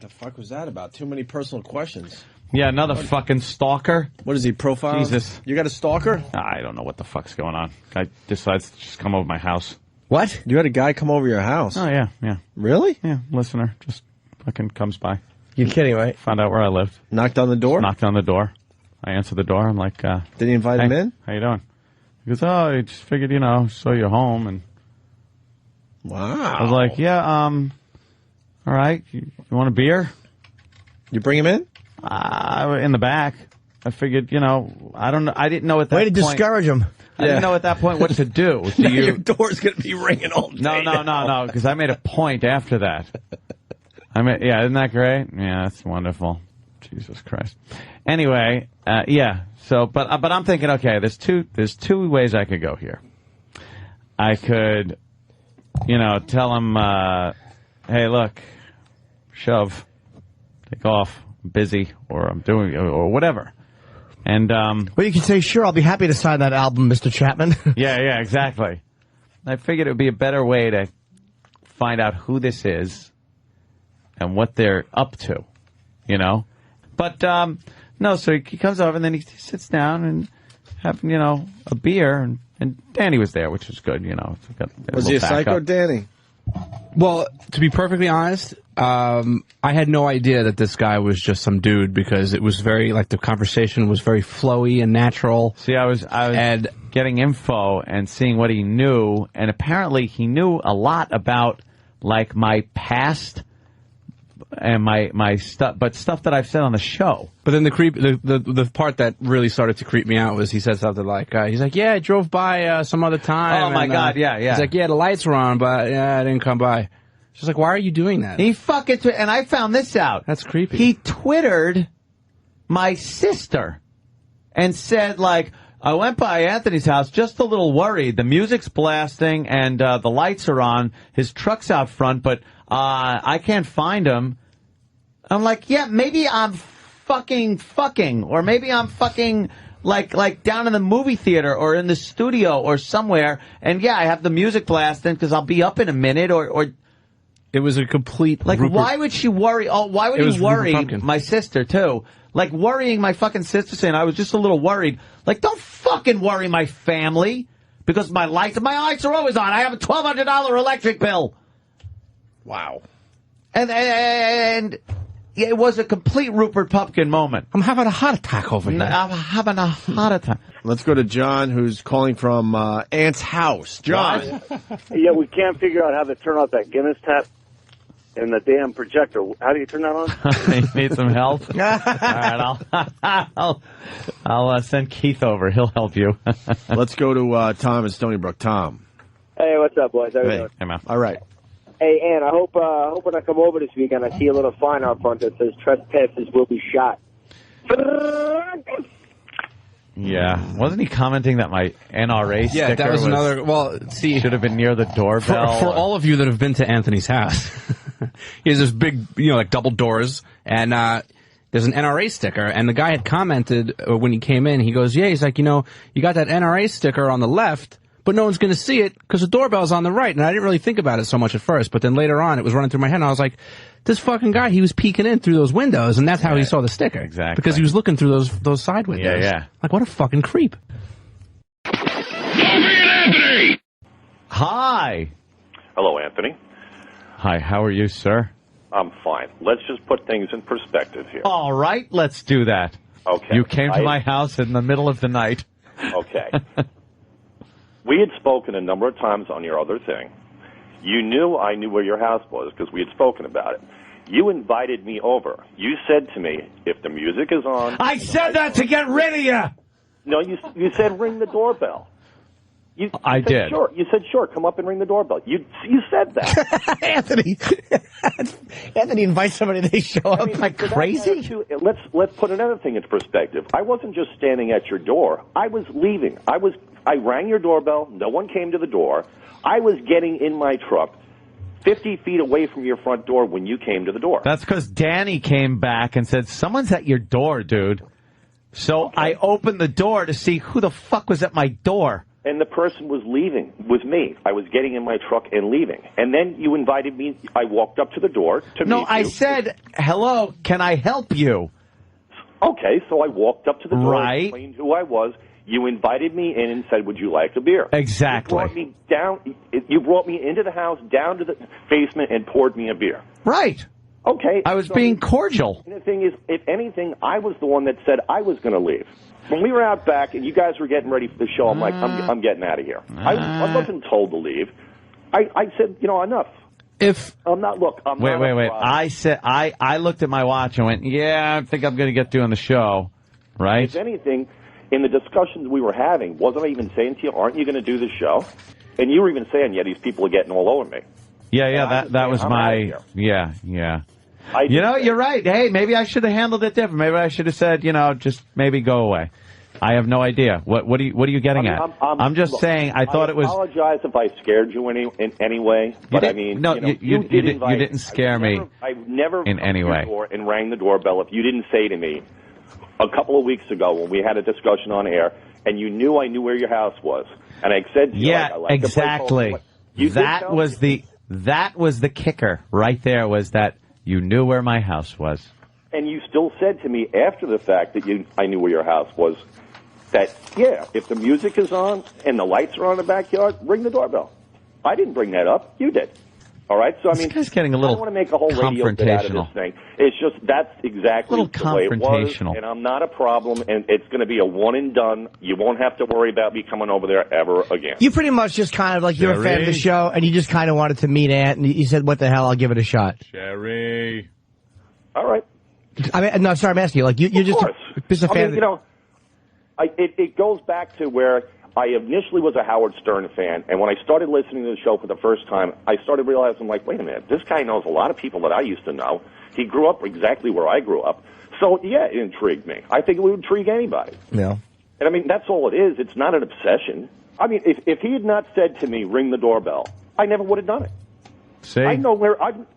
The fuck was that about? Too many personal questions. Yeah, another fucking stalker. What is he, profile? Jesus. You got a stalker? I don't know what the fuck's going on. Guy decides to just come over my house. What? You had a guy come over your house? Oh, yeah. Really? Yeah, listener. Just fucking comes by. You're kidding, right? Found out where I lived. Knocked on the door? Just knocked on the door. I answered the door. I'm like, Did he invite him in? How you doing? He goes, oh, I just figured, saw you home. And wow. I was like, yeah, all right. You want a beer? You bring him in? In the back. I figured, I don't know. I didn't know at that point. Way to discourage him. I didn't know at that point what to do. Your door's going to be ringing all day. No, because I made a point after that. Isn't that great? Yeah, that's wonderful. Jesus Christ. Anyway, yeah. So, but I'm thinking, okay, there's two ways I could go here. I could, tell him, hey, look, shove, take off, I'm busy, or I'm doing, or whatever. And well, you can say, sure, I'll be happy to sign that album, Mr. Chapman. yeah, exactly. I figured it would be a better way to find out who this is and what they're up to, But no, so he comes over and then he sits down and having, a beer, and Danny was there, which was good, Was he a psycho, Danny? Well, to be perfectly honest, I had no idea that this guy was just some dude because it was very, the conversation was very flowy and natural. See, I was getting info and seeing what he knew, and apparently he knew a lot about, my past and my stuff, but stuff that I've said on the show. But then the part that really started to creep me out was he said something like, he's like, yeah, I drove by some other time. Oh, my God, yeah. He's like, yeah, the lights were on, but yeah, I didn't come by. She's like, why are you doing that? He fucking, and I found this out. That's creepy. He Twittered my sister and said, I went by Anthony's house just a little worried. The music's blasting and the lights are on. His truck's out front, but I can't find him. I'm like, yeah, maybe I'm fucking, or maybe I'm fucking like down in the movie theater or in the studio or somewhere. And yeah, I have the music blasting because I'll be up in a minute or. It was a complete why would she worry? Oh, why would he worry my sister too? Worrying my fucking sister, saying I was just a little worried. Don't fucking worry my family because my lights are always on. I have a $1,200 electric bill. Wow. And it was a complete Rupert Pupkin moment. I'm having a heart attack over here. I'm having a heart attack. Let's go to John, who's calling from Aunt's house. John. Yeah, we can't figure out how to turn off that Guinness tap and the damn projector. How do you turn that on? You need some help? All right, I'll send Keith over. He'll help you. Let's go to Tom in Stony Brook. Tom. Hey, what's up, boys? How you doing? Hey, man. All right. Hey, Ann, I hope when I come over this weekend, I see a little sign out front that says trespassers will be shot. Yeah. Wasn't he commenting that my NRA sticker that was another. Well, see, should have been near the doorbell? For all of you that have been to Anthony's house, he has this big, double doors, and there's an NRA sticker, and the guy had commented when he came in, he goes, yeah, he's like, you got that NRA sticker on the left, but no one's going to see it because the doorbell's on the right. And I didn't really think about it so much at first, but then later on, it was running through my head, and I was like, this fucking guy, he was peeking in through those windows, and that's how he saw the sticker. Exactly. Because he was looking through those side windows. Yeah. Like, what a fucking creep. Opie and Anthony! Hi. Hello, Anthony. Hi, how are you, sir? I'm fine. Let's just put things in perspective here. All right, let's do that. Okay. You came to my house in the middle of the night. Okay. We had spoken a number of times on your other thing. You knew I knew where your house was because we had spoken about it. You invited me over. You said to me, if the music is on... I said that to get rid of you! No, you said ring the doorbell. I did. Sure. You said, sure, come up and ring the doorbell. You said that. Anthony invites somebody, they show up like crazy? Let's put another thing into perspective. I wasn't just standing at your door. I was leaving. I rang your doorbell. No one came to the door. I was getting in my truck 50 feet away from your front door when you came to the door. That's because Danny came back and said, someone's at your door, dude. So I opened the door to see who the fuck was at my door. And the person was leaving with me. I was getting in my truck and leaving. And then you invited me. I walked up to the door to meet you. No, I said, hello, can I help you? Okay, so I walked up to the door Right. and explained who I was. You invited me in and said, would you like a beer? Exactly. You brought me into the house, down to the basement, and poured me a beer. Right. Okay. I was being cordial. And the thing is, if anything, I was the one that said I was going to leave. When we were out back and you guys were getting ready for the show, I'm like, I'm getting out of here. I wasn't told to leave. I said, enough. I'm not. Wait. I said I looked at my watch and went, yeah, I think I'm going to get doing the show, right? If anything, in the discussions we were having, wasn't I even saying to you, aren't you going to do the show? And you were even saying, yeah, these people are getting all over me. Yeah, that was my, yeah. You're right. Hey, maybe I should have handled it different. Maybe I should have said, just maybe go away. I have no idea. What are you getting at? I'm just saying. I thought it was. I apologize if I scared you in any way, but I mean, no, you didn't scare me. I've never in any way. And rang the doorbell if you didn't say to me a couple of weeks ago when we had a discussion on air, and you knew I knew where your house was, and I said to you, yeah, I like exactly. That was the kicker right there. Was that you knew where my house was, and you still said to me after the fact that I knew where your house was. That, yeah, if the music is on and the lights are on in the backyard, ring the doorbell. I didn't bring that up. You did. All right? So, I mean, this guy's getting a little I don't want to make a whole radio bit out of this thing. It's just that's exactly the way it was. And I'm not a problem, and it's going to be a one and done. You won't have to worry about me coming over there ever again. You pretty much just kind of like you're a fan of the show, and you just kind of wanted to meet Ant, and you said, what the hell, I'll give it a shot. Sherry. All right. I mean, no, sorry, I'm asking you. Like, you're just a fan. It goes back to where I initially was a Howard Stern fan, and when I started listening to the show for the first time, I started realizing, like, wait a minute, this guy knows a lot of people that I used to know. He grew up exactly where I grew up. So, yeah, it intrigued me. I think it would intrigue anybody. Yeah. And, I mean, that's all it is. It's not an obsession. I mean, if he had not said to me, ring the doorbell, I never would have done it. See? I know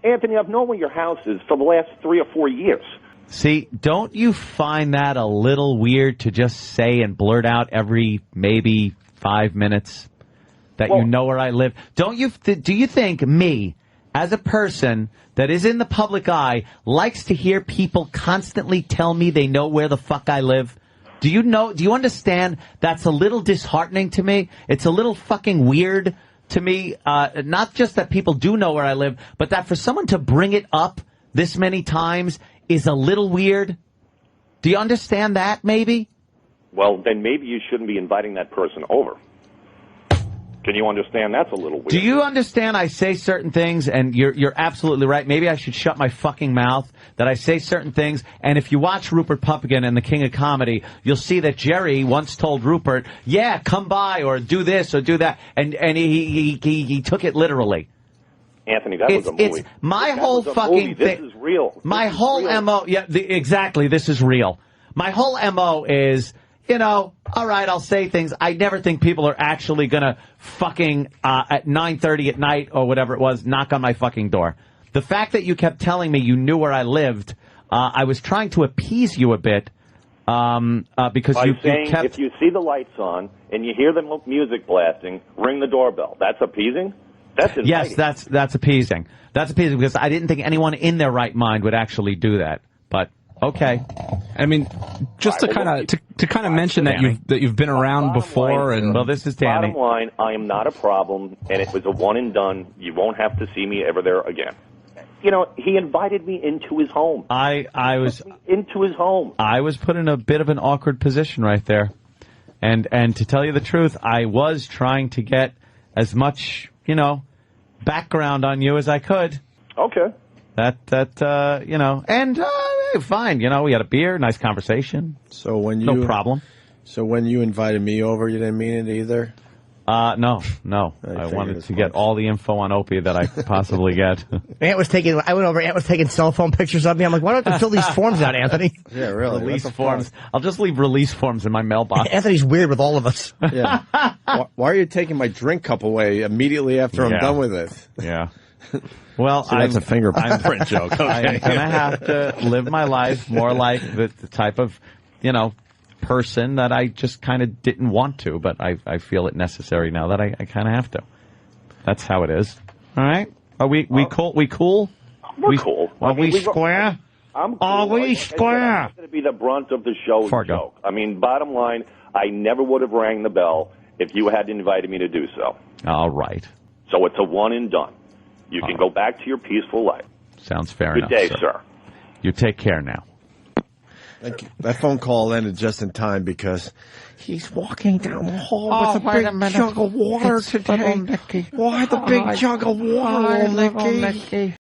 Anthony, I've known where your house is for the last 3 or 4 years. See, don't you find that a little weird to just say and blurt out every maybe 5 minutes that you know where I live? Don't you? Do you think me, as a person that is in the public eye, likes to hear people constantly tell me they know where the fuck I live? Do you understand that's a little disheartening to me? It's a little fucking weird to me, not just that people do know where I live, but that for someone to bring it up this many times is a little weird. Do you understand that, maybe? Well, then maybe you shouldn't be inviting that person over. Can you understand that's a little weird? Do you understand I say certain things, and you're absolutely right. Maybe I should shut my fucking mouth, that I say certain things, and if you watch Rupert Puppigan and the King of Comedy, you'll see that Jerry once told Rupert, yeah, come by, or do this, or do that, and he took it literally. Anthony, that was a movie. It's my whole fucking thing. This is real. My whole MO, yeah, exactly, this is real. My whole MO is, all right, I'll say things. I never think people are actually going to fucking, at 9:30 at night or whatever it was, knock on my fucking door. The fact that you kept telling me you knew where I lived, I was trying to appease you a bit, because you kept... if you see the lights on and you hear the music blasting, ring the doorbell. That's appeasing? That's inviting. Yes, that's appeasing. That's appeasing because I didn't think anyone in their right mind would actually do that. But okay, I mean, just to kind of mention that you've been around before, and well, this is Danny. Bottom line, I am not a problem, and it was a one and done. You won't have to see me ever there again. He invited me into his home. I was into his home. I was put in a bit of an awkward position right there, and to tell you the truth, I was trying to get as much background on you as I could. Okay. Fine. We had a beer, nice conversation. So no problem. So when you invited me over, you didn't mean it either? No. I wanted to get all the info on Opie that I could possibly get. Ant was taking cell phone pictures of me. I'm like, why don't you fill these forms out, Anthony? Yeah, really. Release forms. I'll just leave release forms in my mailbox. Anthony's weird with all of us. Yeah. Why are you taking my drink cup away immediately after I'm done with it? Yeah. Well, that's a fingerprint joke. Okay. I'm going to have to live my life more like the type of, person that I just kind of didn't want to, but I feel it necessary now that I kind of have to. That's how it is. All right? Are we cool? We cool? We're cool. Are we square? I'm cool. Are we Like I said, square? I'm not going to be the brunt of the show joke. I mean, bottom line, I never would have rang the bell if you had invited me to do so. All right. So it's a one and done. You can go back to your peaceful life. Sounds fair Good enough, day, sir. You take care now. Thank you. That phone call ended just in time because he's walking down the hall with a big jug of water today. Why the big jug of water, Mickey?